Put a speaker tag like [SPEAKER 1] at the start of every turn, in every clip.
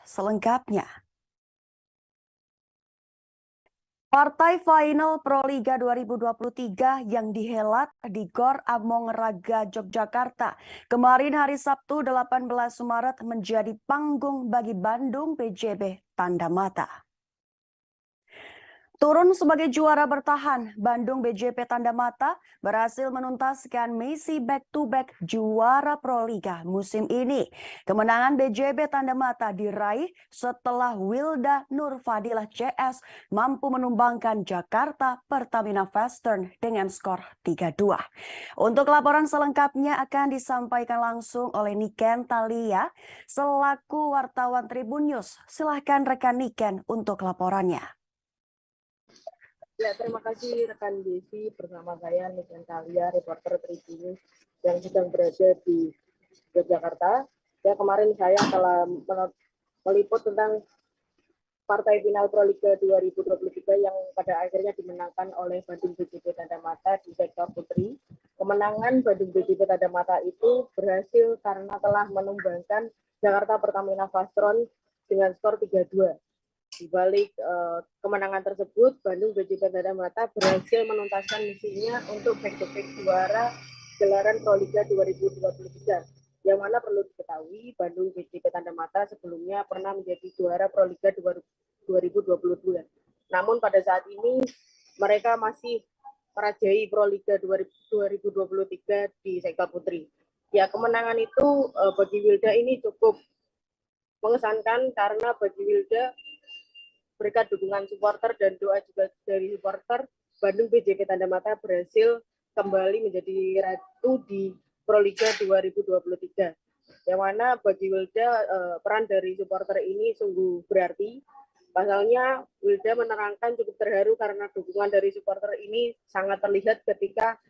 [SPEAKER 1] selengkapnya. Partai final Proliga 2023 yang dihelat di Gor Among Raga Yogyakarta kemarin hari Sabtu 18 Maret menjadi panggung bagi Bandung BJB Tanda Mata. Turun sebagai juara bertahan, Bandung BJP Tanda Mata berhasil menuntaskan misi back-to-back juara Proliga musim ini. Kemenangan BJB Tanda Mata diraih setelah Wilda Nurfadilah CS mampu menumbangkan Jakarta Pertamina Western dengan skor 3-2. Untuk laporan selengkapnya akan disampaikan langsung oleh Niken Talia selaku wartawan Tribun News. Silahkan rekan Niken untuk laporannya.
[SPEAKER 2] Ya, terima kasih rekan Desi bersama saya Niken Talia, reporter Tribun News yang sedang berada di Yogyakarta. Ya, kemarin saya telah meliput tentang partai final Proliga 2023 yang pada akhirnya dimenangkan oleh Bandung BJB Tanda Mata di sektor putri. Kemenangan Bandung BJB Tanda Mata itu berhasil karena telah menumbangkan Jakarta Pertamina Vastron dengan skor 3-2. Di balik kemenangan tersebut, Bandung BJB Tanda Mata berhasil menuntaskan misinya untuk back-to-back juara gelaran Proliga 2023. Yang mana perlu diketahui, Bandung BJB Tanda Mata sebelumnya pernah menjadi juara Proliga 2022. Namun pada saat ini mereka masih merajai Proliga 2023 di sektor putri. Ya, kemenangan itu bagi Wilda ini cukup mengesankan karena bagi Wilda berkat dukungan supporter dan doa juga dari supporter, Bandung BJB Tanda Mata berhasil kembali menjadi ratu di Proliga 2023. Yang mana bagi Wilda peran dari supporter ini sungguh berarti. Pasalnya Wilda menerangkan cukup terharu karena dukungan dari supporter ini sangat terlihat ketika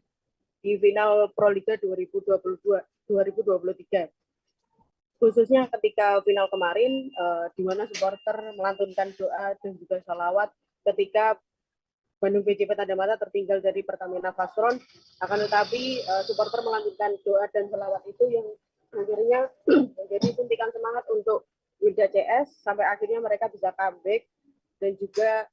[SPEAKER 2] di final Proliga 2023. Khususnya ketika final kemarin, di mana supporter melantunkan doa dan juga sholawat ketika Bandung BJB Tanda Mata tertinggal dari Pertamina Vastron. Akan tetapi supporter melantunkan doa dan sholawat itu yang akhirnya menjadi suntikan semangat untuk Wilda CS sampai akhirnya mereka bisa comeback dan juga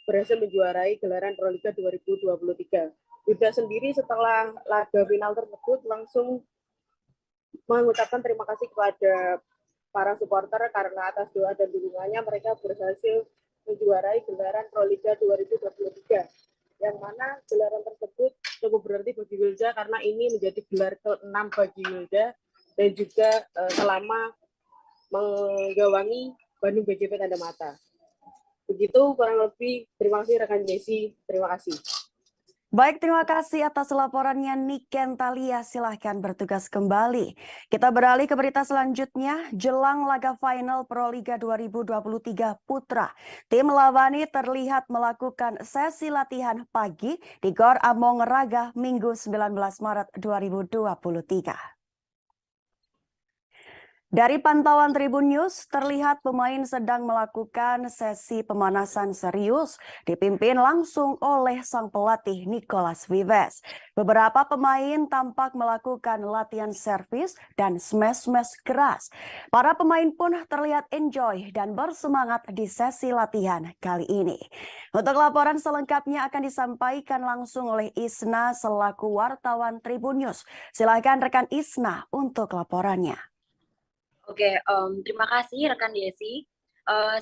[SPEAKER 2] berhasil menjuarai gelaran Proliga 2023. Wilda sendiri setelah laga final tersebut langsung mengucapkan terima kasih kepada para supporter karena atas doa dan dukungannya mereka berhasil menjuarai gelaran Proliga 2023. Yang mana gelaran tersebut cukup berarti bagi Wilda karena ini menjadi gelar ke-6 bagi Wilda dan juga selama menggawangi Bandung BJB Tanda Mata. Begitu kurang lebih. Terima kasih rekan Desi. Terima kasih.
[SPEAKER 1] Baik, terima kasih atas laporannya Niken Talia. Silahkan bertugas kembali. Kita beralih ke berita selanjutnya. Jelang laga final Proliga 2023 Putra, tim Lavani terlihat melakukan sesi latihan pagi di Gor Among Raga Minggu 19 Maret 2023. Dari pantauan Tribun News, terlihat pemain sedang melakukan sesi pemanasan serius dipimpin langsung oleh sang pelatih Nicolas Vives. Beberapa pemain tampak melakukan latihan servis dan smash-smash keras. Para pemain pun terlihat enjoy dan bersemangat di sesi latihan kali ini. Untuk laporan selengkapnya akan disampaikan langsung oleh Isna selaku wartawan Tribun News. Silakan rekan Isna untuk laporannya.
[SPEAKER 3] Oke, terima kasih rekan Desi.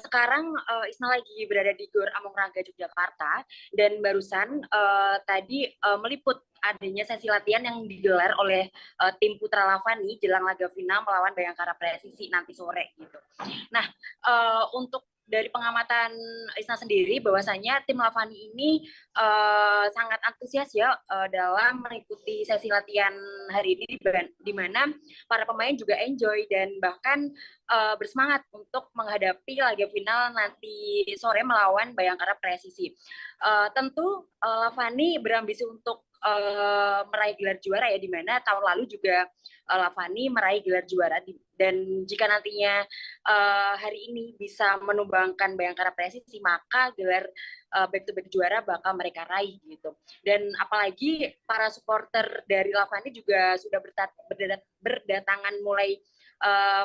[SPEAKER 3] Sekarang Isna lagi berada di Gor Among Raga Yogyakarta dan barusan tadi meliput adanya sesi latihan yang digelar oleh tim Putra Lavani jelang laga final melawan Bayangkara Presisi nanti sore gitu. Nah, untuk dari pengamatan Isna sendiri bahwasanya tim Lavani ini sangat antusias ya dalam mengikuti sesi latihan hari ini di mana para pemain juga enjoy dan bahkan bersemangat untuk menghadapi laga final nanti sore melawan Bayangkara Presisi. Tentu Lavani berambisi untuk meraih gelar juara ya, di mana tahun lalu juga Lavani meraih gelar juara Dan jika nantinya hari ini bisa menumbangkan Bayangkara Presisi, maka gelar back to back juara bakal mereka raih gitu. Dan apalagi para supporter dari Lavani juga sudah berdatangan mulai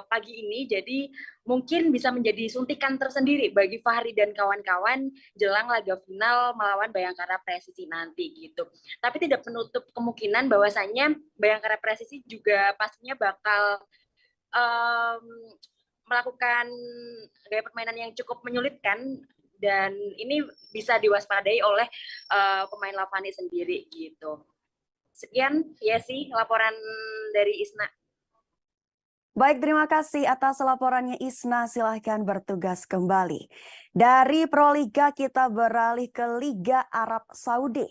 [SPEAKER 3] pagi ini, jadi mungkin bisa menjadi suntikan tersendiri bagi Fahri dan kawan-kawan jelang laga final melawan Bayangkara Presisi nanti gitu. Tapi tidak menutup kemungkinan bahwasannya Bayangkara Presisi juga pastinya bakal melakukan gaya permainan yang cukup menyulitkan, dan ini bisa diwaspadai oleh pemain Lavani sendiri gitu. Sekian ya sih laporan dari Isna.
[SPEAKER 1] Baik, terima kasih atas laporannya Isna. Silahkan bertugas kembali. Dari Proliga kita beralih ke Liga Arab Saudi.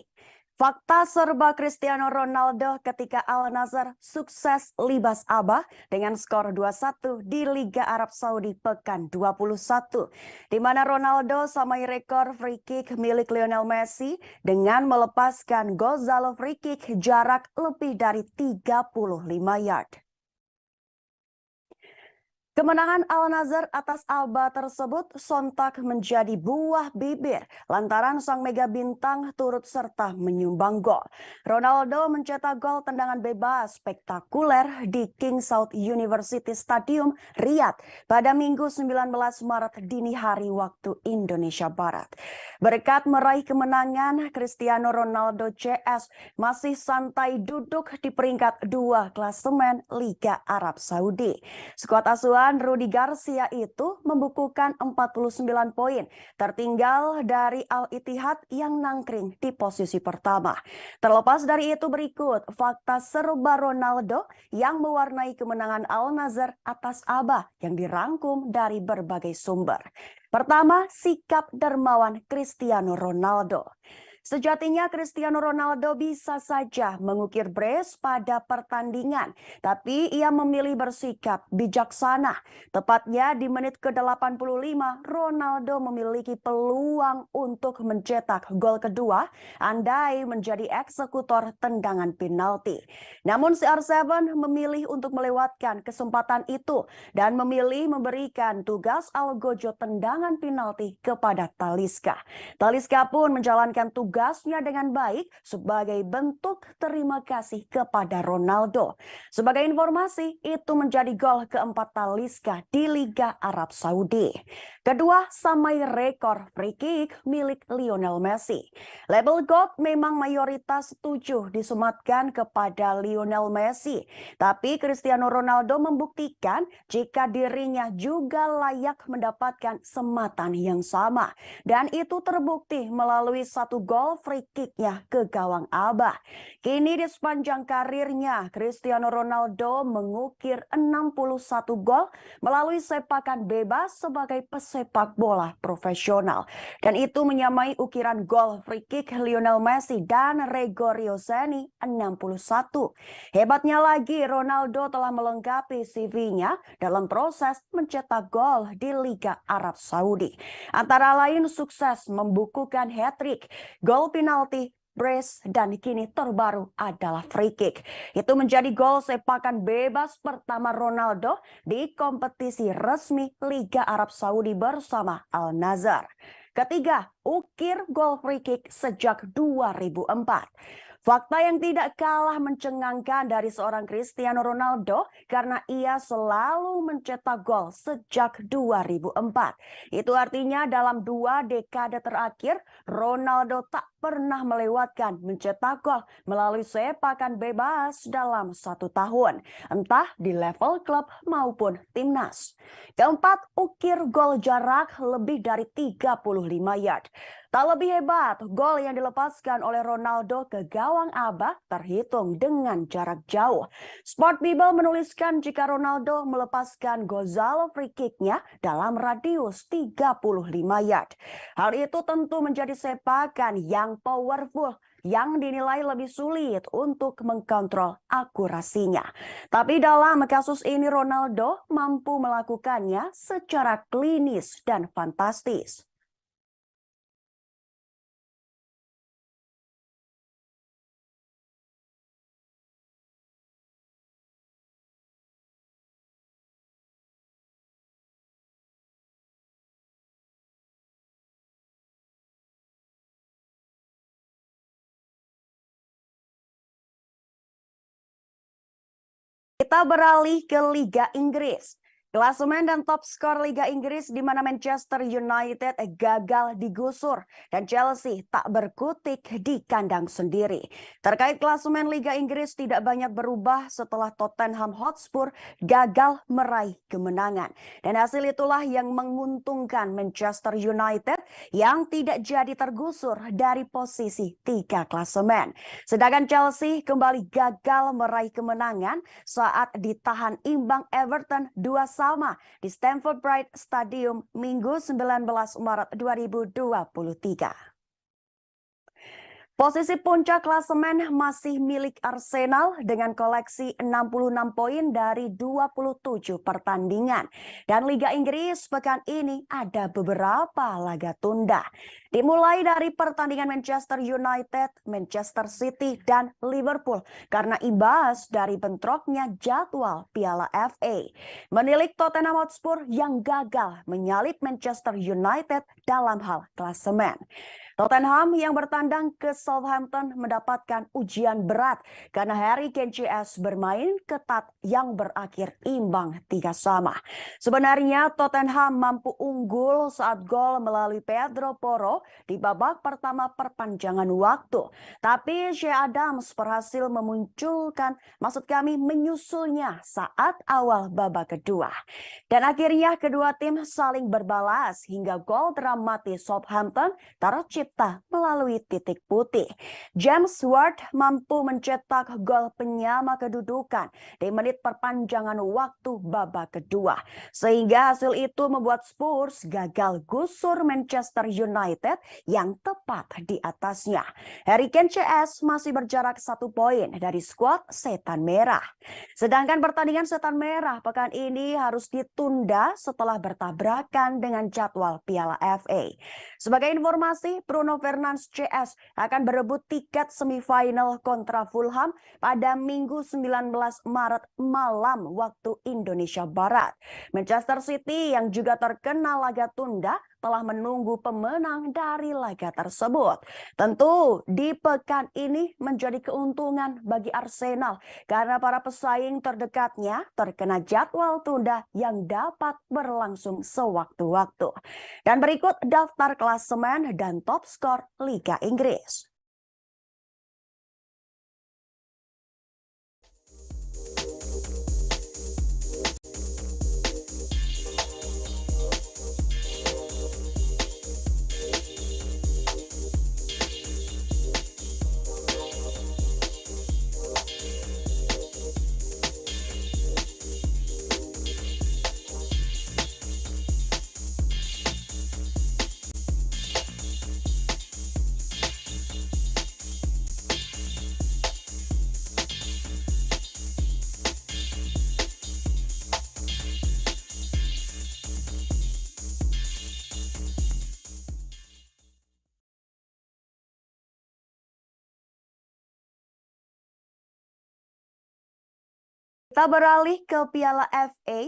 [SPEAKER 1] Fakta serba Cristiano Ronaldo ketika Al-Nassr sukses libas Abah dengan skor 2-1 di Liga Arab Saudi pekan 21. Di mana Ronaldo samai rekor free kick milik Lionel Messi dengan melepaskan Gonzalo free kick jarak lebih dari 35 yard. Kemenangan Al-Nassr atas Alba tersebut sontak menjadi buah bibir lantaran sang mega bintang turut serta menyumbang gol. Ronaldo mencetak gol tendangan bebas spektakuler di King Saud University Stadium, Riyadh pada Minggu 19 Maret dini hari waktu Indonesia Barat. Berkat meraih kemenangan, Cristiano Ronaldo CS masih santai duduk di peringkat 2 klasemen Liga Arab Saudi. Skuad asuhan Rudy Garcia itu membukukan 49 poin, tertinggal dari Al-Ittihad yang nangkring di posisi pertama. Terlepas dari itu, berikut fakta serba Ronaldo yang mewarnai kemenangan Al-Nassr atas Abah yang dirangkum dari berbagai sumber. Pertama, sikap dermawan Cristiano Ronaldo. Sejatinya Cristiano Ronaldo bisa saja mengukir brace pada pertandingan, tapi ia memilih bersikap bijaksana. Tepatnya di menit ke-85, Ronaldo memiliki peluang untuk mencetak gol kedua andai menjadi eksekutor tendangan penalti. Namun CR7 memilih untuk melewatkan kesempatan itu dan memilih memberikan tugas algojo tendangan penalti kepada Talisca. Talisca pun menjalankan tugasnya dengan baik sebagai bentuk terima kasih kepada Ronaldo. Sebagai informasi, itu menjadi gol keempat Talisca di Liga Arab Saudi. Kedua, samai rekor free kick milik Lionel Messi. Label GOAT memang mayoritas setuju disematkan kepada Lionel Messi, tapi Cristiano Ronaldo membuktikan jika dirinya juga layak mendapatkan sematan yang sama. Dan itu terbukti melalui satu gol free kick-nya ke gawang Abah. Kini di sepanjang karirnya, Cristiano Ronaldo mengukir 61 gol melalui sepakan bebas sebagai pesepak bola profesional. Dan itu menyamai ukiran gol free kick Lionel Messi dan Gregorio Ceni 61. Hebatnya lagi, Ronaldo telah melengkapi CV-nya dalam proses mencetak gol di Liga Arab Saudi. Antara lain sukses membukukan hat-trick, gol penalti, brace, dan kini terbaru adalah free kick. Itu menjadi gol sepakan bebas pertama Ronaldo di kompetisi resmi Liga Arab Saudi bersama Al-Nassr. Ketiga, ukir gol free kick sejak 2004. Fakta yang tidak kalah mencengangkan dari seorang Cristiano Ronaldo karena ia selalu mencetak gol sejak 2004. Itu artinya dalam 2 dekade terakhir, Ronaldo tak pernah melewatkan mencetak gol melalui sepakan bebas dalam 1 tahun, entah di level klub maupun timnas. Keempat, ukir gol jarak lebih dari 35 yard. Tak lebih hebat, gol yang dilepaskan oleh Ronaldo ke gawang Abah terhitung dengan jarak jauh. Sport Bible menuliskan jika Ronaldo melepaskan Gonzalo free kick-nya dalam radius 35 yard. Hal itu tentu menjadi sepakan yang powerful yang dinilai lebih sulit untuk mengkontrol akurasinya. Tapi dalam kasus ini Ronaldo mampu melakukannya secara klinis dan fantastis. Kita beralih ke Liga Inggris. Klasemen dan top skor Liga Inggris di mana Manchester United gagal digusur dan Chelsea tak berkutik di kandang sendiri. Terkait klasemen Liga Inggris tidak banyak berubah setelah Tottenham Hotspur gagal meraih kemenangan. Dan hasil itulah yang menguntungkan Manchester United yang tidak jadi tergusur dari posisi 3 klasemen. Sedangkan Chelsea kembali gagal meraih kemenangan saat ditahan imbang Everton 2-1 di Stamford Bridge Stadium Minggu 19 Maret 2023. Posisi puncak klasemen masih milik Arsenal dengan koleksi 66 poin dari 27 pertandingan. Dan Liga Inggris pekan ini ada beberapa laga tunda. Dimulai dari pertandingan Manchester United, Manchester City, dan Liverpool karena imbas dari bentroknya jadwal Piala FA. Menilik Tottenham Hotspur yang gagal menyalip Manchester United dalam hal klasemen. Tottenham yang bertandang ke Southampton mendapatkan ujian berat karena Harry Kane CS bermain ketat yang berakhir imbang 3-3. Sebenarnya Tottenham mampu unggul saat gol melalui Pedro Porro di babak pertama perpanjangan waktu. Tapi Che Adams berhasil menyusulnya saat awal babak kedua. Dan akhirnya kedua tim saling berbalas hingga gol dramatis Southampton tercipta melalui titik putih. James Ward mampu mencetak gol penyama kedudukan di menit perpanjangan waktu babak kedua. Sehingga hasil itu membuat Spurs gagal gusur Manchester United yang tepat di atasnya. Harry Kane CS masih berjarak 1 poin dari skuad Setan Merah. Sedangkan pertandingan Setan Merah pekan ini harus ditunda setelah bertabrakan dengan jadwal Piala FA. Sebagai informasi, Bruno Fernandes CS akan berebut tiket semifinal kontra Fulham pada Minggu 19 Maret malam waktu Indonesia Barat. Manchester City yang juga terkena laga tunda telah menunggu pemenang dari laga tersebut. Tentu di pekan ini menjadi keuntungan bagi Arsenal karena para pesaing terdekatnya terkena jadwal tunda yang dapat berlangsung sewaktu-waktu. Dan berikut daftar klasemen dan top skor Liga Inggris. Kita beralih ke Piala FA.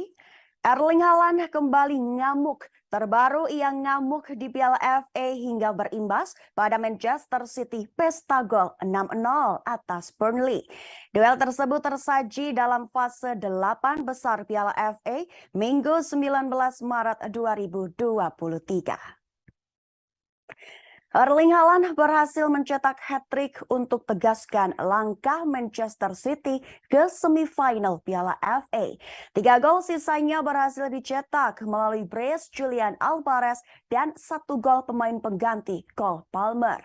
[SPEAKER 1] Erling Haaland kembali ngamuk. Terbaru ia ngamuk di Piala FA hingga berimbas pada Manchester City pesta gol 6-0 atas Burnley. Duel tersebut tersaji dalam fase 8 besar Piala FA Minggu 19 Maret 2023. Erling Haaland berhasil mencetak hat-trick untuk tegaskan langkah Manchester City ke semifinal Piala FA. 3 gol sisanya berhasil dicetak melalui brace Julian Alvarez dan 1 gol pemain pengganti Cole Palmer.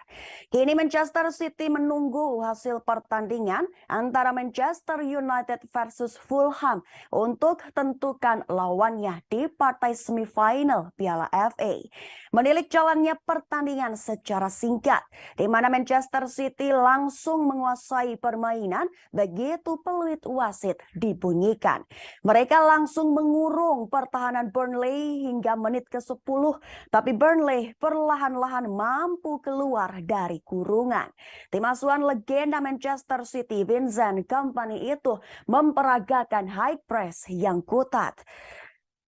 [SPEAKER 1] Kini Manchester City menunggu hasil pertandingan antara Manchester United versus Fulham untuk tentukan lawannya di partai semifinal Piala FA. Menilik jalannya pertandingan secara singkat, di mana Manchester City langsung menguasai permainan begitu peluit wasit dibunyikan. Mereka langsung mengurung pertahanan Burnley hingga menit ke-10, tapi Burnley perlahan-lahan mampu keluar dari kurungan. Tim asuhan legenda Manchester City, Vincent Kompany itu memperagakan high press yang kuat.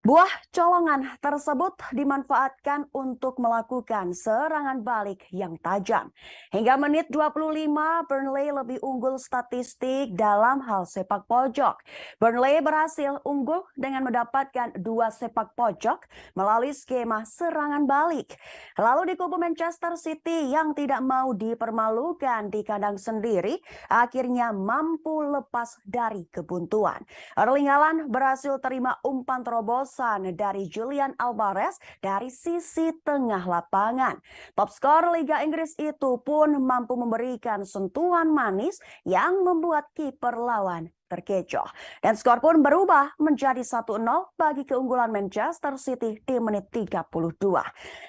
[SPEAKER 1] Buah colongan tersebut dimanfaatkan untuk melakukan serangan balik yang tajam. Hingga menit 25, Burnley lebih unggul statistik dalam hal sepak pojok. Burnley berhasil unggul dengan mendapatkan 2 sepak pojok melalui skema serangan balik. Lalu di kubu Manchester City yang tidak mau dipermalukan di kandang sendiri, akhirnya mampu lepas dari kebuntuan. Erling Haaland berhasil terima umpan terobosan dari Julian Alvarez dari sisi tengah lapangan. Top skor Liga Inggris itu pun mampu memberikan sentuhan manis yang membuat kiper lawan terkecoh. Dan skor pun berubah menjadi 1-0 bagi keunggulan Manchester City di menit 32.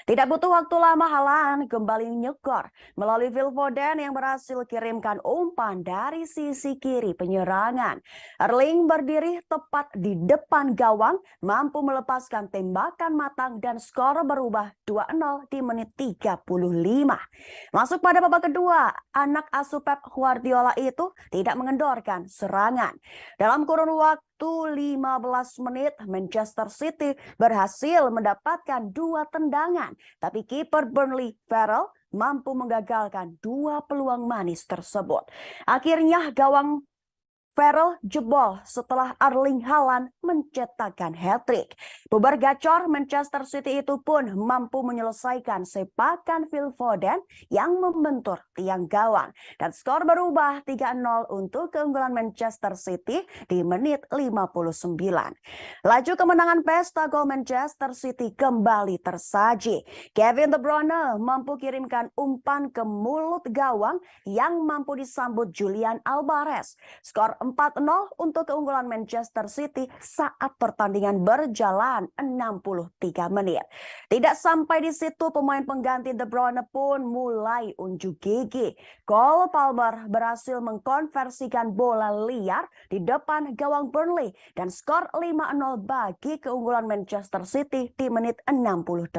[SPEAKER 1] Tidak butuh waktu lama, Haaland kembali nyekor melalui Phil Foden yang berhasil kirimkan umpan dari sisi kiri penyerangan. Erling berdiri tepat di depan gawang, mampu melepaskan tembakan matang dan skor berubah 2-0 di menit 35. Masuk pada babak kedua, anak asuh Pep Guardiola itu tidak mengendorkan serangan. Dalam kurun waktu 15 menit, Manchester City berhasil mendapatkan 2 tendangan, tapi kiper Burnley Farrell mampu menggagalkan 2 peluang manis tersebut. Akhirnya gawang Farrell jebol setelah Erling Haaland mencetakkan hat-trick. Bubar gacor Manchester City itu pun mampu menyelesaikan sepakan Phil Foden yang membentur tiang gawang. Dan skor berubah 3-0 untuk keunggulan Manchester City di menit 59. Laju kemenangan pesta gol Manchester City kembali tersaji. Kevin De Bruyne mampu kirimkan umpan ke mulut gawang yang mampu disambut Julian Alvarez. Skor 4-0 untuk keunggulan Manchester City saat pertandingan berjalan 63 menit. Tidak sampai di situ, pemain pengganti De Bruyne pun mulai unjuk gigi. Cole Palmer berhasil mengkonversikan bola liar di depan gawang Burnley dan skor 5-0 bagi keunggulan Manchester City di menit 68.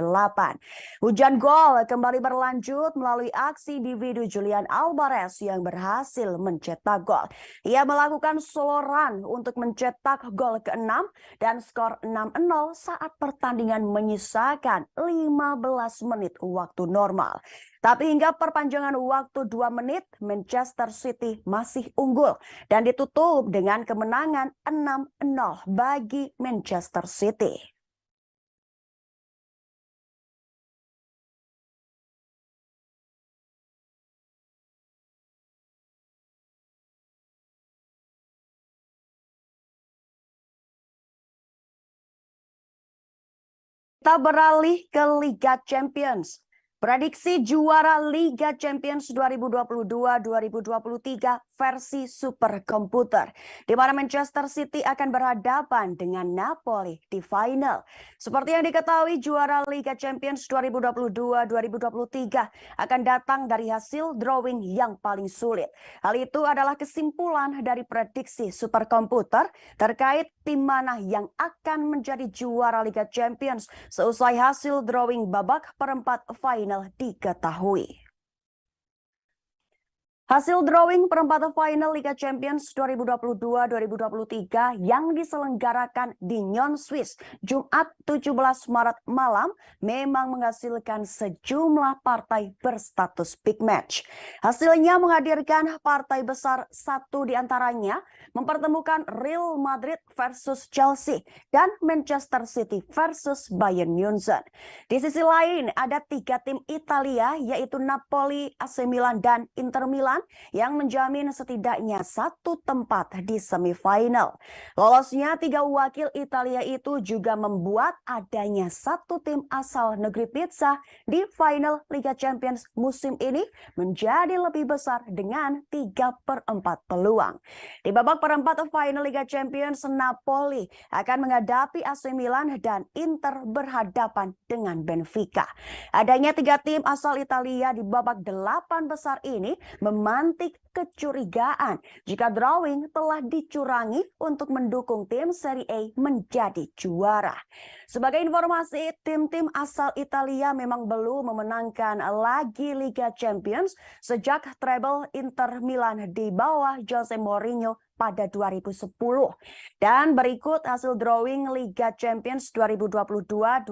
[SPEAKER 1] Hujan gol kembali berlanjut melalui aksi individu Julian Alvarez yang berhasil mencetak gol. Ia melakukan solo run untuk mencetak gol ke-6 dan skor 6-0 saat pertandingan menyisakan 15 menit waktu normal. Tapi hingga perpanjangan waktu 2 menit, Manchester City masih unggul dan ditutup dengan kemenangan 6-0 bagi Manchester City. Kita beralih ke Liga Champions. Prediksi juara Liga Champions 2022-2023 versi super komputer, di mana Manchester City akan berhadapan dengan Napoli di final. Seperti yang diketahui, juara Liga Champions 2022-2023 akan datang dari hasil drawing yang paling sulit. Hal itu adalah kesimpulan dari prediksi super komputer terkait tim mana yang akan menjadi juara Liga Champions seusai hasil drawing babak perempat final diketahui. Hasil drawing perempat final Liga Champions 2022-2023 yang diselenggarakan di Nyon, Swiss, Jumat 17 Maret malam memang menghasilkan sejumlah partai berstatus big match. Hasilnya menghadirkan partai besar, satu diantaranya mempertemukan Real Madrid versus Chelsea dan Manchester City versus Bayern Munich. Di sisi lain ada 3 tim Italia yaitu Napoli, AC Milan, dan Inter Milan yang menjamin setidaknya 1 tempat di semifinal. Lolosnya 3 wakil Italia itu juga membuat adanya 1 tim asal negeri pizza di final Liga Champions musim ini menjadi lebih besar dengan 3/4 peluang. Di babak perempat final Liga Champions, Napoli akan menghadapi AC Milan dan Inter berhadapan dengan Benfica. Adanya 3 tim asal Italia di babak 8 besar ini memantik kecurigaan jika drawing telah dicurangi untuk mendukung tim Serie A menjadi juara. Sebagai informasi, tim-tim asal Italia memang belum memenangkan lagi Liga Champions sejak treble Inter Milan di bawah Jose Mourinho pada 2010. Dan berikut hasil drawing Liga Champions 2022-2023.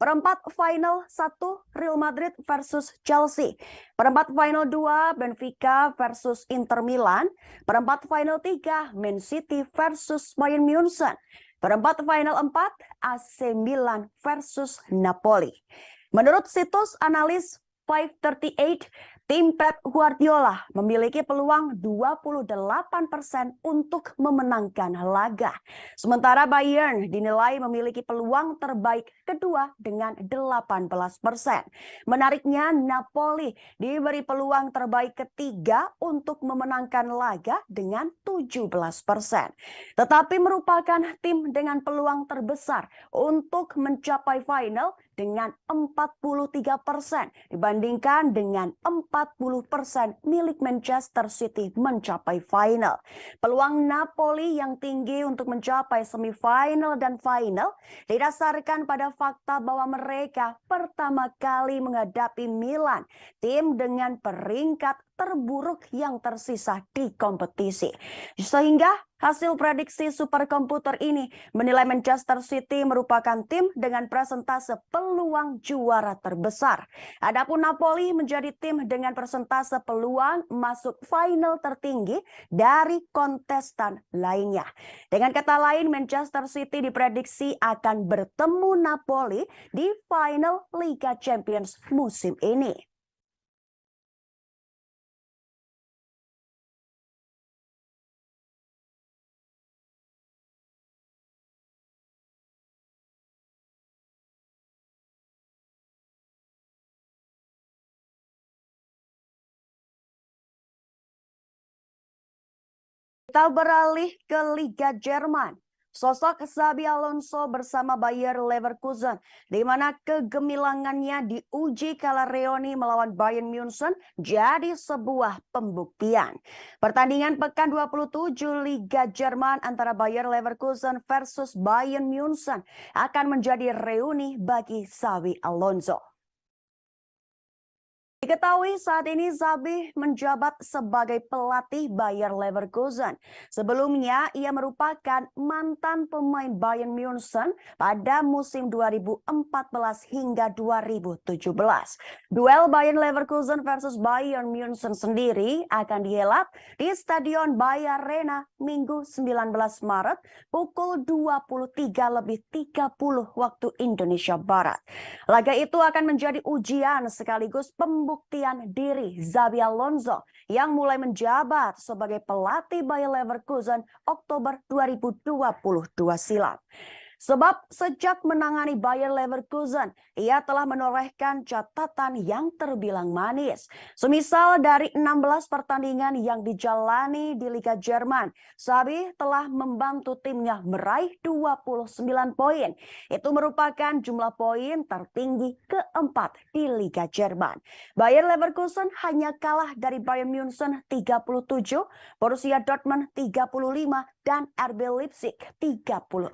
[SPEAKER 1] Perempat final 1 Real Madrid versus Chelsea. Perempat final 2 Benfica versus Inter Milan. Perempat final 3 Man City versus Bayern Munchen. Perempat final 4 AC Milan versus Napoli. Menurut situs analis 538, tim Pep Guardiola memiliki peluang 28% untuk memenangkan laga. Sementara Bayern dinilai memiliki peluang terbaik kedua dengan 18%. Menariknya, Napoli diberi peluang terbaik ketiga untuk memenangkan laga dengan 17%. Tetapi merupakan tim dengan peluang terbesar untuk mencapai final dengan 43% dibandingkan dengan 40% milik Manchester City mencapai final. Peluang Napoli yang tinggi untuk mencapai semifinal dan final didasarkan pada fakta bahwa mereka pertama kali menghadapi Milan, tim dengan peringkat terburuk yang tersisa di kompetisi. Sehingga hasil prediksi superkomputer ini menilai Manchester City merupakan tim dengan persentase peluang juara terbesar. Adapun Napoli menjadi tim dengan persentase peluang masuk final tertinggi dari kontestan lainnya. Dengan kata lain, Manchester City diprediksi akan bertemu Napoli di final Liga Champions musim ini. Kita beralih ke Liga Jerman. Sosok Xabi Alonso bersama Bayer Leverkusen, di mana kegemilangannya diuji kala reoni melawan Bayern Munchen jadi sebuah pembuktian. Pertandingan pekan 27 Liga Jerman antara Bayer Leverkusen versus Bayern Munchen akan menjadi reuni bagi Xabi Alonso. Diketahui saat ini Xabi menjabat sebagai pelatih Bayer Leverkusen. Sebelumnya ia merupakan mantan pemain Bayern Munchen pada musim 2014 hingga 2017. Duel Bayern Leverkusen versus Bayern Munchen sendiri akan dihelat di Stadion Bayer Arena Minggu 19 Maret pukul 23:30 waktu Indonesia Barat. Laga itu akan menjadi ujian sekaligus pembuktian diri Xabi Alonso yang mulai menjabat sebagai pelatih Bayer Leverkusen Oktober 2022 silam. Sebab sejak menangani Bayer Leverkusen, ia telah menorehkan catatan yang terbilang manis. Semisal dari 16 pertandingan yang dijalani di Liga Jerman, Xabi telah membantu timnya meraih 29 poin. Itu merupakan jumlah poin tertinggi keempat di Liga Jerman. Bayer Leverkusen hanya kalah dari Bayern Munchen 37, Borussia Dortmund 35, dan RB Leipzig 34.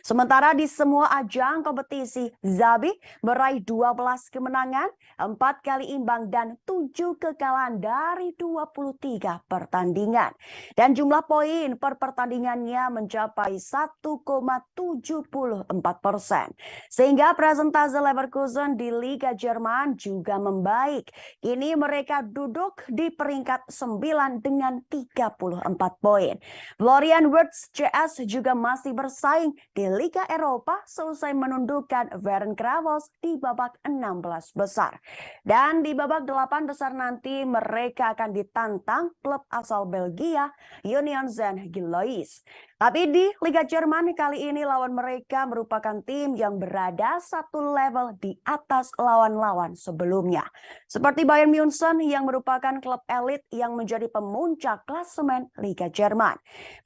[SPEAKER 1] Sementara di semua ajang kompetisi, Xabi meraih 12 kemenangan, 4 kali imbang, dan 7 kekalahan dari 23 pertandingan. Dan jumlah poin per pertandingannya mencapai 1,74%. Sehingga presentase Leverkusen di Liga Jerman juga membaik. Kini mereka duduk di peringkat 9 dengan 34 poin. Florian Wirtz CS juga masih bersaing di Liga Eropa seusai menundukkan Ferencváros di babak 16 besar. Dan di babak 8 besar nanti mereka akan ditantang klub asal Belgia Union Saint-Gilloise. Tapi di Liga Jerman kali ini lawan mereka merupakan tim yang berada satu level di atas lawan-lawan sebelumnya. Seperti Bayern Munchen yang merupakan klub elit yang menjadi pemuncak klasemen Liga Jerman.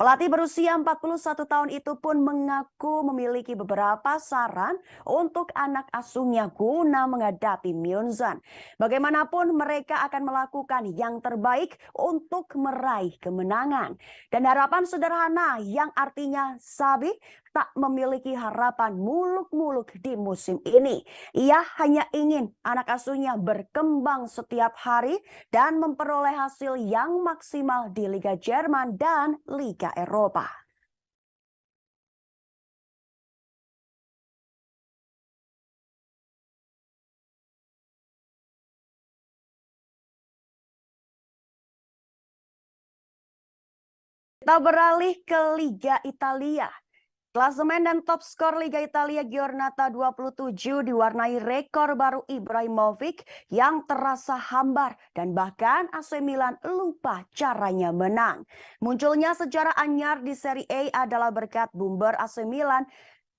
[SPEAKER 1] Pelatih berusia 41 tahun itu pun mengaku memiliki beberapa saran untuk anak asuhnya guna menghadapi Myeonsan. Bagaimanapun mereka akan melakukan yang terbaik untuk meraih kemenangan. Dan harapan sederhana yang artinya Sabi tak memiliki harapan muluk-muluk di musim ini. Ia hanya ingin anak asuhnya berkembang setiap hari dan memperoleh hasil yang maksimal di Liga Jerman dan Liga Eropa. Kita beralih ke Liga Italia. Klasemen dan top skor Liga Italia Giornata 27 diwarnai rekor baru Ibrahimovic yang terasa hambar dan bahkan AC Milan lupa caranya menang. Munculnya sejarah anyar di Serie A adalah berkat bumper AC Milan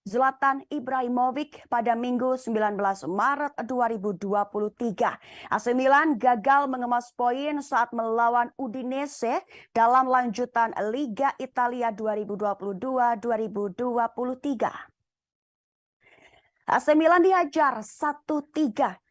[SPEAKER 1] Zlatan Ibrahimovic pada Minggu 19 Maret 2023. AC Milan gagal mengemas poin saat melawan Udinese dalam lanjutan Liga Italia 2022-2023. AC Milan dihajar 1-3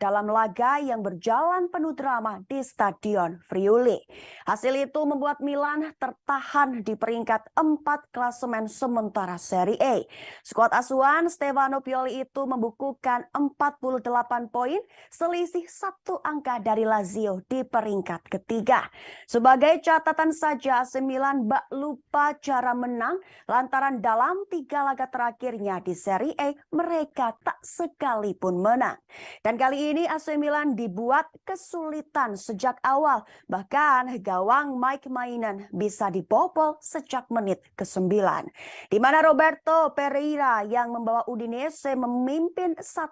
[SPEAKER 1] dalam laga yang berjalan penuh drama di Stadion Friuli. Hasil itu membuat Milan tertahan di peringkat 4 klasemen sementara Serie A. Skuad asuhan Stefano Pioli itu membukukan 48 poin, selisih 1 angka dari Lazio di peringkat ketiga. Sebagai catatan saja, AC Milan bak lupa cara menang lantaran dalam 3 laga terakhirnya di Serie A mereka tak sekalipun menang. Dan kali ini AC Milan dibuat kesulitan sejak awal. Bahkan gawang Mike Maignan bisa dibobol sejak menit ke-9. Di mana Roberto Pereira yang membawa Udinese memimpin 1-0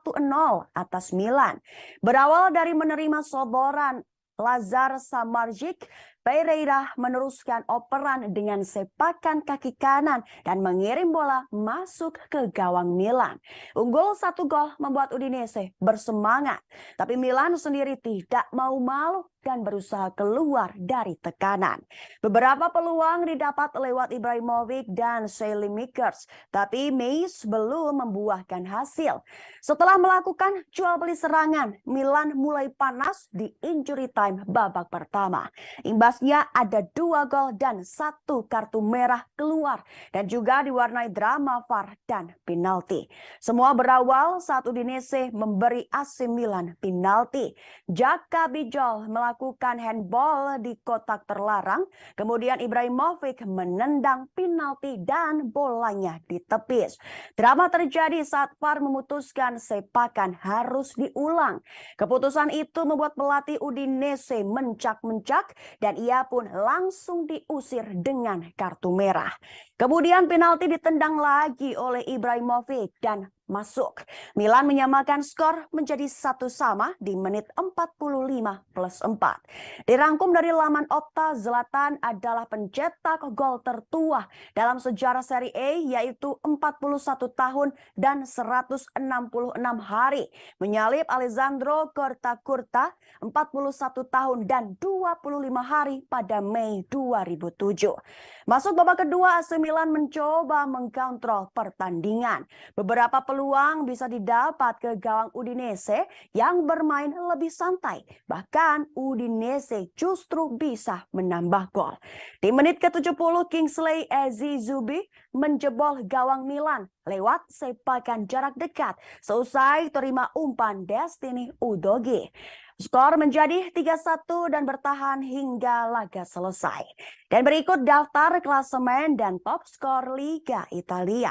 [SPEAKER 1] atas Milan. Berawal dari menerima soboran Lazar Samardzic, Pereira meneruskan operan dengan sepakan kaki kanan dan mengirim bola masuk ke gawang Milan. Unggul 1 gol membuat Udinese bersemangat, tapi Milan sendiri tidak mau malu dan berusaha keluar dari tekanan. Beberapa peluang didapat lewat Ibrahimovic dan Saelemaekers, tapi Meis belum membuahkan hasil. Setelah melakukan jual beli serangan, Milan mulai panas di injury time babak pertama. Imbasnya ada 2 gol dan 1 kartu merah keluar dan juga diwarnai drama VAR dan penalti. Semua berawal saat Udinese memberi AC Milan penalti. Jaka Bijol melakukan handball di kotak terlarang, kemudian Ibrahimovic menendang penalti dan bolanya ditepis. Drama terjadi saat VAR memutuskan sepakan harus diulang. Keputusan itu membuat pelatih Udinese mencak-mencak dan ia pun langsung diusir dengan kartu merah. Kemudian penalti ditendang lagi oleh Ibrahimovic dan masuk. Milan menyamakan skor menjadi 1-1 di menit 45+4. Dirangkum dari laman Opta, Zlatan adalah pencetak gol tertua dalam sejarah Serie A, yaitu 41 tahun dan 166 hari. Menyalip Alessandro Corta-Curta 41 tahun dan 25 hari pada Mei 2007. Masuk babak kedua, AC Milan mencoba mengkontrol pertandingan. Beberapa peluang bisa didapat ke gawang Udinese yang bermain lebih santai. Bahkan Udinese justru bisa menambah gol. Di menit ke-70, Kingsley Ezizubi menjebol gawang Milan lewat sepakan jarak dekat seusai terima umpan Destiny Udogie. Skor menjadi 3-1 dan bertahan hingga laga selesai. Dan berikut daftar klasemen dan top skor Liga Italia.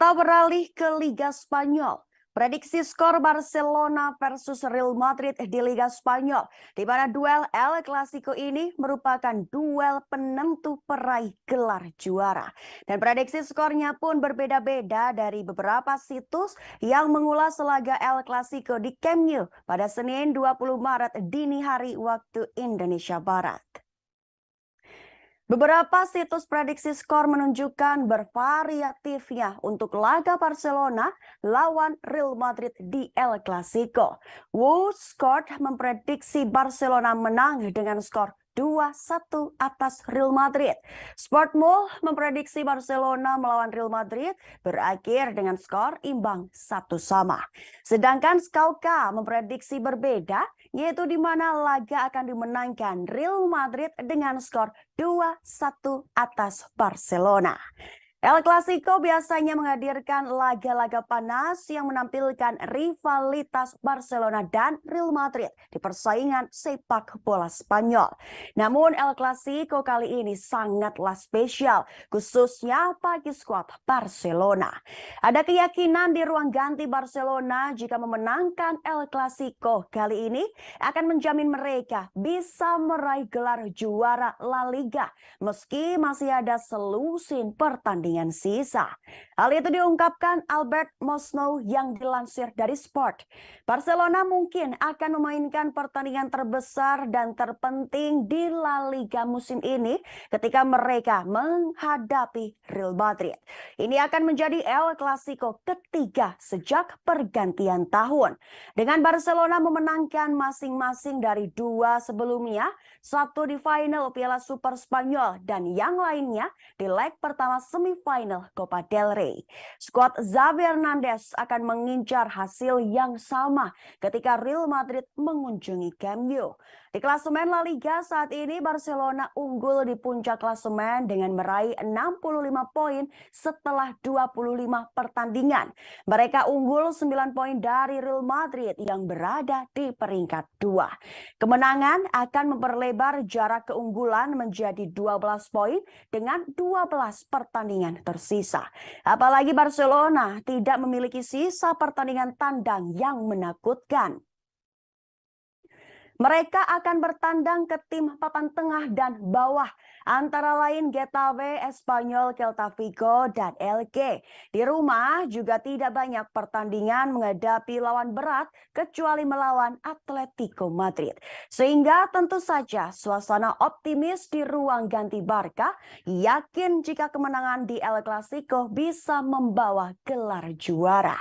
[SPEAKER 1] Kita beralih ke Liga Spanyol. Prediksi skor Barcelona versus Real Madrid di Liga Spanyol, di mana duel El Clasico ini merupakan duel penentu peraih gelar juara. Dan prediksi skornya pun berbeda-beda dari beberapa situs yang mengulas laga El Clasico di Camp Nou pada Senin 20 Maret dini hari waktu Indonesia Barat. Beberapa situs prediksi skor menunjukkan bervariatifnya untuk laga Barcelona lawan Real Madrid di El Clasico. WhoScored memprediksi Barcelona menang dengan skor 2-1 atas Real Madrid. Sportmall memprediksi Barcelona melawan Real Madrid berakhir dengan skor imbang 1-1. Sedangkan Schalke memprediksi berbeda, yaitu di mana laga akan dimenangkan Real Madrid dengan skor 2-1 atas Barcelona. El Clasico biasanya menghadirkan laga-laga panas yang menampilkan rivalitas Barcelona dan Real Madrid di persaingan sepak bola Spanyol. Namun El Clasico kali ini sangatlah spesial, khususnya bagi skuad Barcelona. Ada keyakinan di ruang ganti Barcelona jika memenangkan El Clasico kali ini akan menjamin mereka bisa meraih gelar juara La Liga meski masih ada selusin pertandingan sisa. Hal itu diungkapkan Albert Mosnou yang dilansir dari Sport. Barcelona mungkin akan memainkan pertandingan terbesar dan terpenting di La Liga musim ini ketika mereka menghadapi Real Madrid. Ini akan menjadi El Clasico ketiga sejak pergantian tahun. Dengan Barcelona memenangkan masing-masing dari dua sebelumnya, satu di final Piala Super Spanyol dan yang lainnya di leg pertama semifinal Copa del Rey. Skuad Xavi Hernandez akan mengincar hasil yang sama ketika Real Madrid mengunjungi Camp Nou. Di klasemen La Liga saat ini Barcelona unggul di puncak klasemen dengan meraih 65 poin setelah 25 pertandingan. Mereka unggul 9 poin dari Real Madrid yang berada di peringkat 2. Kemenangan akan memperlebar jarak keunggulan menjadi 12 poin dengan 12 pertandingan tersisa. Apalagi Barcelona tidak memiliki sisa pertandingan tandang yang menakutkan. Mereka akan bertandang ke tim papan tengah dan bawah, antara lain Getafe, Espanyol, Celta Vigo, dan Elche. Di rumah juga tidak banyak pertandingan menghadapi lawan berat kecuali melawan Atletico Madrid. Sehingga tentu saja suasana optimis di ruang ganti Barca, yakin jika kemenangan di El Clasico bisa membawa gelar juara.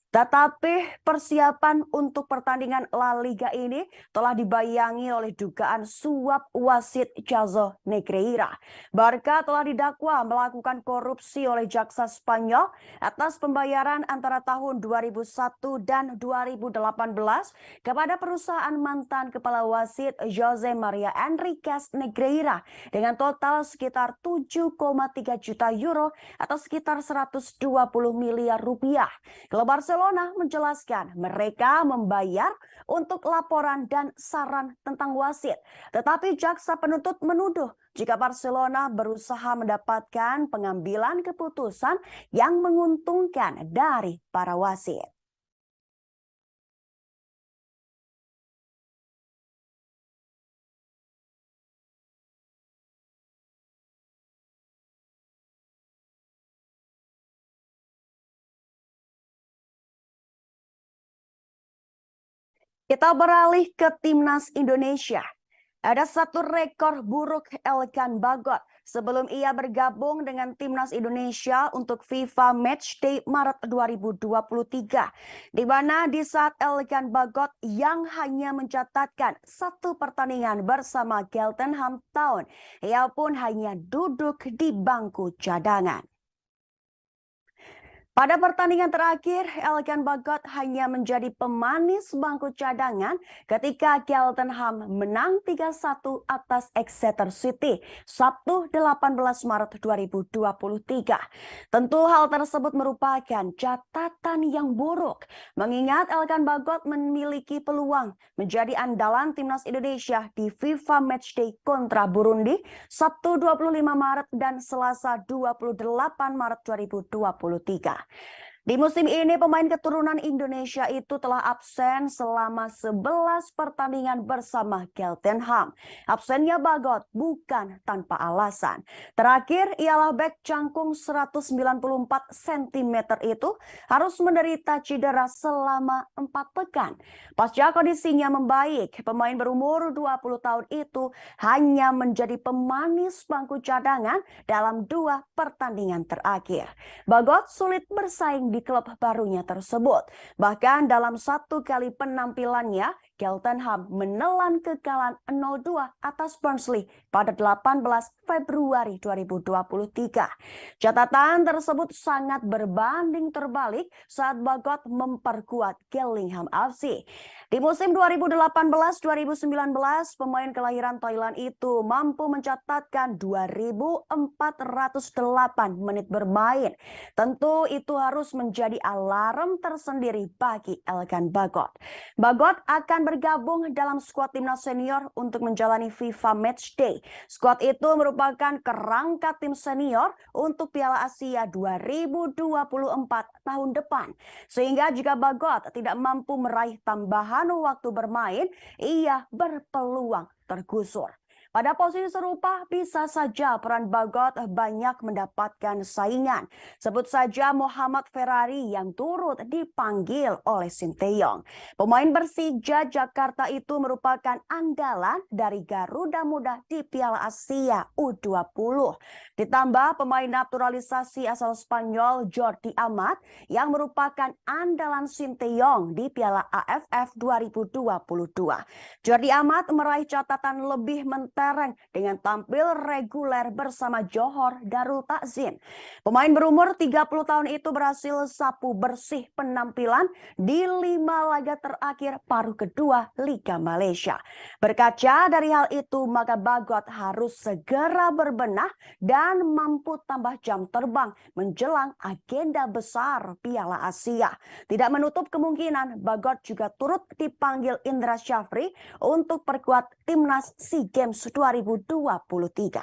[SPEAKER 1] Tetapi persiapan untuk pertandingan La Liga ini telah dibayangi oleh dugaan suap wasit Jose Negreira. Barca telah didakwa melakukan korupsi oleh jaksa Spanyol atas pembayaran antara tahun 2001 dan 2018 kepada perusahaan mantan kepala wasit Jose Maria Enriquez Negreira dengan total sekitar 7,3 juta euro atau sekitar 120 miliar rupiah. Klub Barcelona menjelaskan mereka membayar untuk laporan dan saran tentang wasit. Tetapi jaksa penuntut menuduh jika Barcelona berusaha mendapatkan pengambilan keputusan yang menguntungkan dari para wasit. Kita beralih ke Timnas Indonesia. Ada satu rekor buruk Elkan Bagot sebelum ia bergabung dengan Timnas Indonesia untuk FIFA Matchday Maret 2023. Di mana di saat Elkan Bagot yang hanya mencatatkan satu pertandingan bersama Cheltenham Town, ia pun hanya duduk di bangku cadangan. Pada pertandingan terakhir, Elkan Bagot hanya menjadi pemanis bangku cadangan ketika Cheltenham menang 3-1 atas Exeter City Sabtu 18 Maret 2023. Tentu hal tersebut merupakan catatan yang buruk, mengingat Elkan Bagot memiliki peluang menjadi andalan Timnas Indonesia di FIFA Matchday kontra Burundi Sabtu 25 Maret dan Selasa 28 Maret 2023. Di musim ini, pemain keturunan Indonesia itu telah absen selama 11 pertandingan bersama Cheltenham. Absennya Bagot bukan tanpa alasan. Terakhir, ialah bek cangkung 194 cm itu harus menderita cedera selama 4 pekan. Pasca kondisinya membaik, pemain berumur 20 tahun itu hanya menjadi pemanis bangku cadangan dalam 2 pertandingan terakhir. Bagot sulit bersaing di klub barunya tersebut. Bahkan dalam 1 kali penampilannya, Cheltenham menelan kekalahan 0-2 atas Barnsley pada 18 Februari 2023. Catatan tersebut sangat berbanding terbalik saat Bagot memperkuat Gillingham FC. Di musim 2018-2019, pemain kelahiran Thailand itu mampu mencatatkan 2.408 menit bermain. Tentu itu harus menjadi alarm tersendiri bagi Elkan Bagot. Bagot akan bergabung dalam skuad timnas senior untuk menjalani FIFA Matchday. Skuad itu merupakan kerangka tim senior untuk Piala Asia 2024 tahun depan. Sehingga jika Bagot tidak mampu meraih tambahan waktu bermain, ia berpeluang tergusur. Pada posisi serupa, bisa saja peran Bagot banyak mendapatkan saingan. Sebut saja Muhammad Ferrari yang turut dipanggil oleh Sinteyong. Pemain Persija Jakarta itu merupakan andalan dari Garuda Muda di Piala Asia U20. Ditambah pemain naturalisasi asal Spanyol Jordi Amat yang merupakan andalan Sinteyong di Piala AFF 2022. Jordi Amat meraih catatan lebih dengan tampil reguler bersama Johor Darul Takzim. Pemain berumur 30 tahun itu berhasil sapu bersih penampilan di 5 laga terakhir paruh kedua Liga Malaysia. Berkaca dari hal itu, maka Bagot harus segera berbenah dan mampu tambah jam terbang menjelang agenda besar Piala Asia. Tidak menutup kemungkinan Bagot juga turut dipanggil Indra Syafri untuk perkuat timnas SEA Games 2023.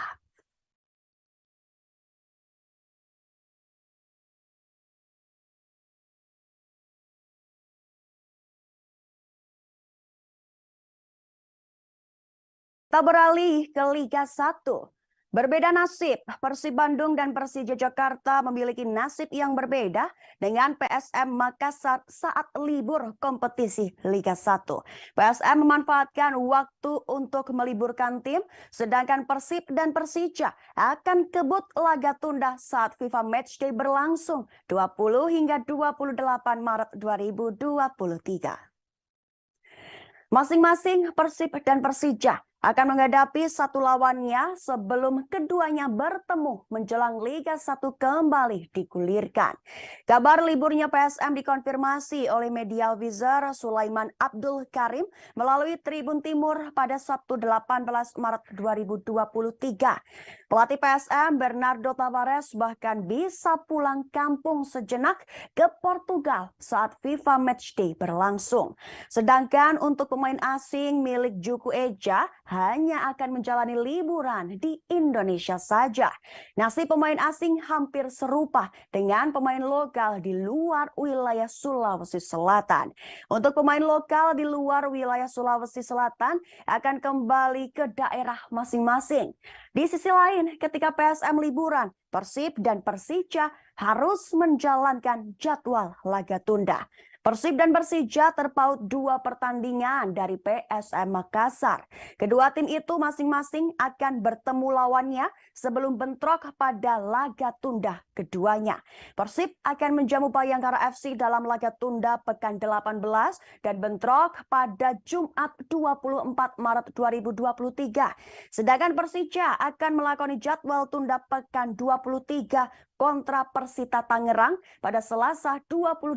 [SPEAKER 1] Kita beralih ke Liga 1. Berbeda nasib, Persib Bandung dan Persija Jakarta memiliki nasib yang berbeda dengan PSM Makassar saat libur kompetisi Liga 1. PSM memanfaatkan waktu untuk meliburkan tim, sedangkan Persib dan Persija akan kebut laga tunda saat FIFA Matchday berlangsung 20 hingga 28 Maret 2023. Masing-masing Persib dan Persija akan menghadapi satu lawannya sebelum keduanya bertemu menjelang Liga 1 kembali digulirkan. Kabar liburnya PSM dikonfirmasi oleh media advisor Sulaiman Abdul Karim melalui Tribun Timur pada Sabtu 18 Maret 2023. Pelatih PSM Bernardo Tavares bahkan bisa pulang kampung sejenak ke Portugal saat FIFA Matchday berlangsung. Sedangkan untuk pemain asing milik Juku Eja hanya akan menjalani liburan di Indonesia saja. Nasib pemain asing hampir serupa dengan pemain lokal di luar wilayah Sulawesi Selatan. Untuk pemain lokal di luar wilayah Sulawesi Selatan akan kembali ke daerah masing-masing. Di sisi lain, ketika PSM liburan, Persib dan Persija harus menjalankan jadwal laga tunda. Persib dan Persija terpaut 2 pertandingan dari PSM Makassar. Kedua tim itu masing-masing akan bertemu lawannya sebelum bentrok pada laga tunda keduanya. Persib akan menjamu Bayangkara FC dalam laga tunda pekan 18 dan bentrok pada Jumat 24 Maret 2023. Sedangkan Persija akan melakoni jadwal tunda pekan 23 kontra Persita Tangerang pada Selasa 28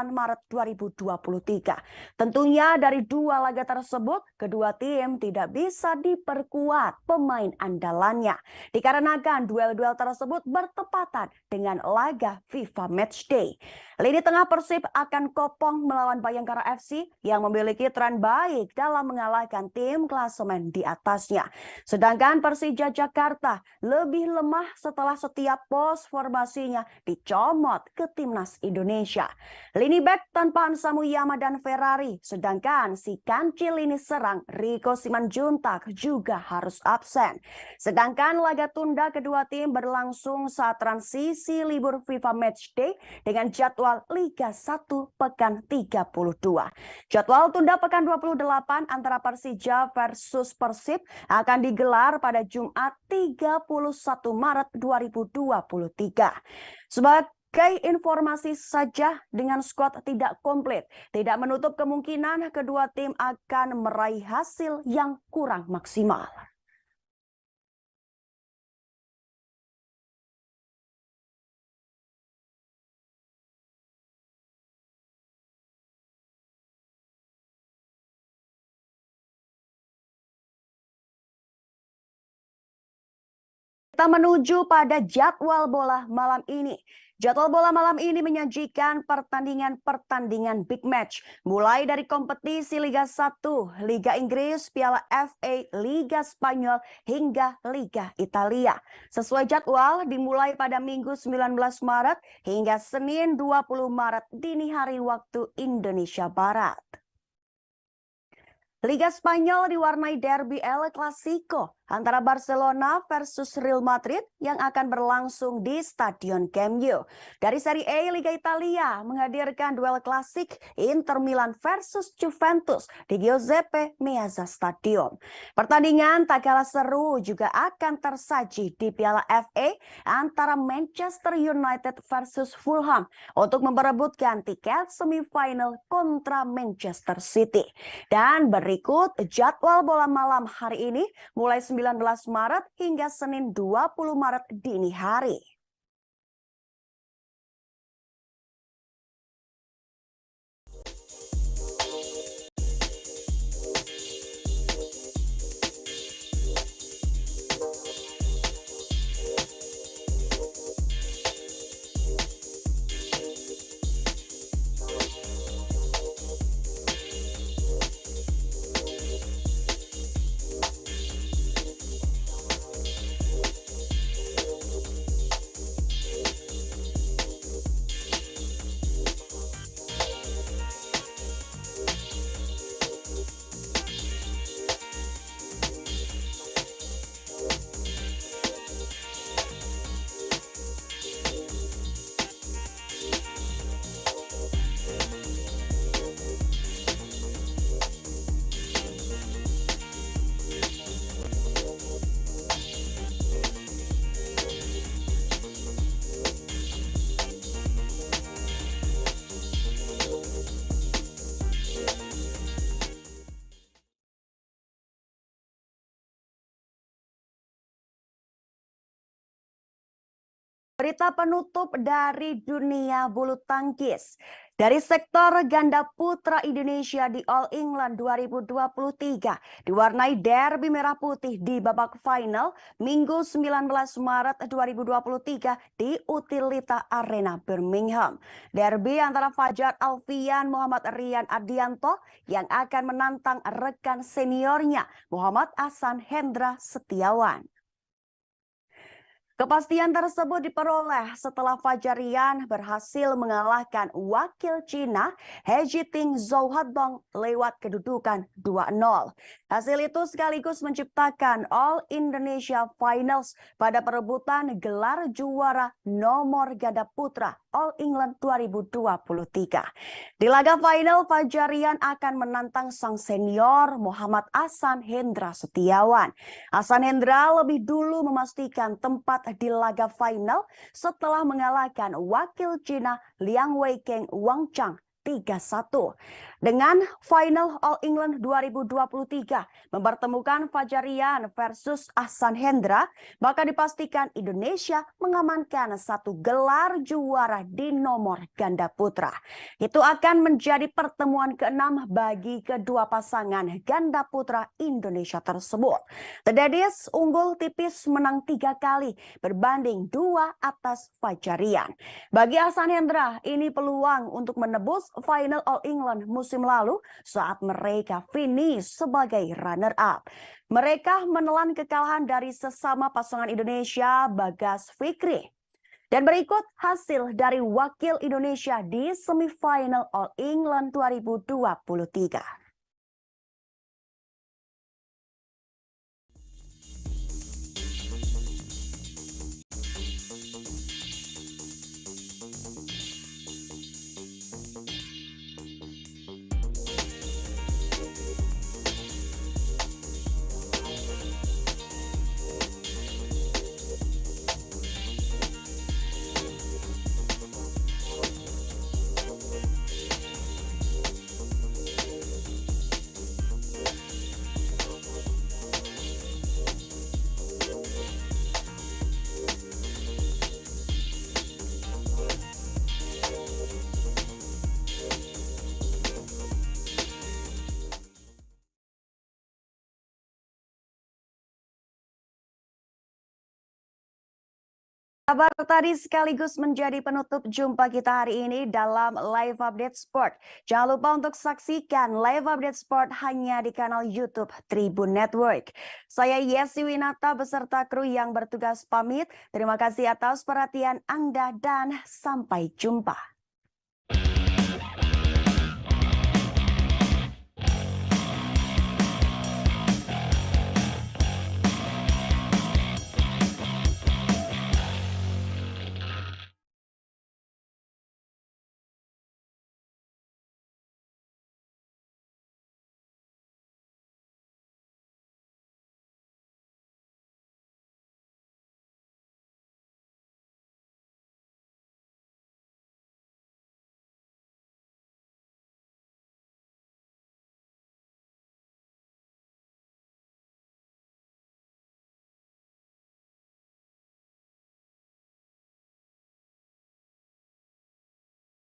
[SPEAKER 1] Maret 2023. Tentunya dari 2 laga tersebut, kedua tim tidak bisa diperkuat pemain andalannya. Dikarenakan duel-duel tersebut bertepatan dengan laga FIFA Matchday. Lini tengah Persib akan kopong melawan Bayangkara FC yang memiliki tren baik dalam mengalahkan tim klasemen di atasnya. Sedangkan Persija Jakarta lebih lemah setelah setiap pos formasinya dicomot ke timnas Indonesia. Lini back tanpa Hansa Muyama dan Ferrari, sedangkan si kancil lini serang Rico Simanjuntak juga harus absen. Sedangkan laga tunda kedua tim berlangsung saat transisi libur FIFA Matchday dengan jadwal Liga 1 pekan 32. Jadwal tunda pekan 28 antara Persija versus Persib akan digelar pada Jumat 31 Maret 2023. Sebagai informasi saja, dengan skuad tidak komplit, tidak menutup kemungkinan kedua tim akan meraih hasil yang kurang maksimal. Kita menuju pada jadwal bola malam ini. Jadwal bola malam ini menyajikan pertandingan-pertandingan big match. Mulai dari kompetisi Liga 1, Liga Inggris, Piala FA, Liga Spanyol, hingga Liga Italia. Sesuai jadwal dimulai pada Minggu 19 Maret hingga Senin 20 Maret dini hari waktu Indonesia Barat. Liga Spanyol diwarnai derby El Clasico antara Barcelona versus Real Madrid yang akan berlangsung di Stadion Camp Nou. Dari Serie A, Liga Italia menghadirkan duel klasik Inter Milan versus Juventus di Giuseppe Meazza Stadium. Pertandingan tak kalah seru juga akan tersaji di Piala FA antara Manchester United versus Fulham untuk memperebutkan tiket semifinal kontra Manchester City. Dan berikut jadwal bola malam hari ini mulai 19 Maret hingga Senin 20 Maret dini hari. Berita penutup dari dunia bulu tangkis. Dari sektor ganda putra Indonesia di All England 2023 diwarnai derby merah putih di babak final Minggu 19 Maret 2023 di Utilita Arena Birmingham. Derby antara Fajar Alfian Muhammad Rian Ardianto yang akan menantang rekan seniornya Muhammad Ahsan Hendra Setiawan. Kepastian tersebut diperoleh setelah Fajar Rian berhasil mengalahkan wakil Cina He Jiting Zhou Hadong lewat kedudukan 2-0. Hasil itu sekaligus menciptakan All Indonesia Finals pada perebutan gelar juara nomor ganda putra All England 2023. Di laga final, Fajar Rian akan menantang sang senior Muhammad Ahsan Hendra Setiawan. Ahsan Hendra lebih dulu memastikan tempat di laga final setelah mengalahkan wakil Cina Liang Weikeng Wangchang 3-1. Dengan final All England 2023 mempertemukan Fajar Rian versus Ahsan Hendra, maka dipastikan Indonesia mengamankan satu gelar juara di nomor ganda putra. Itu akan menjadi pertemuan ke-6 bagi kedua pasangan ganda putra Indonesia tersebut. The Daddies unggul tipis menang 3 kali berbanding 2 atas Fajar Rian. Bagi Ahsan Hendra, ini peluang untuk menebus final All England musim lalu saat mereka finish sebagai runner-up. Mereka menelan kekalahan dari sesama pasangan Indonesia Bagas Fikri. Dan berikut hasil dari wakil Indonesia di semifinal All England 2023. Kabar tadi sekaligus menjadi penutup jumpa kita hari ini dalam Live Update Sport. Jangan lupa untuk saksikan Live Update Sport hanya di kanal YouTube Tribun Network. Saya Yesi Winata beserta kru yang bertugas pamit. Terima kasih atas perhatian Anda dan sampai jumpa.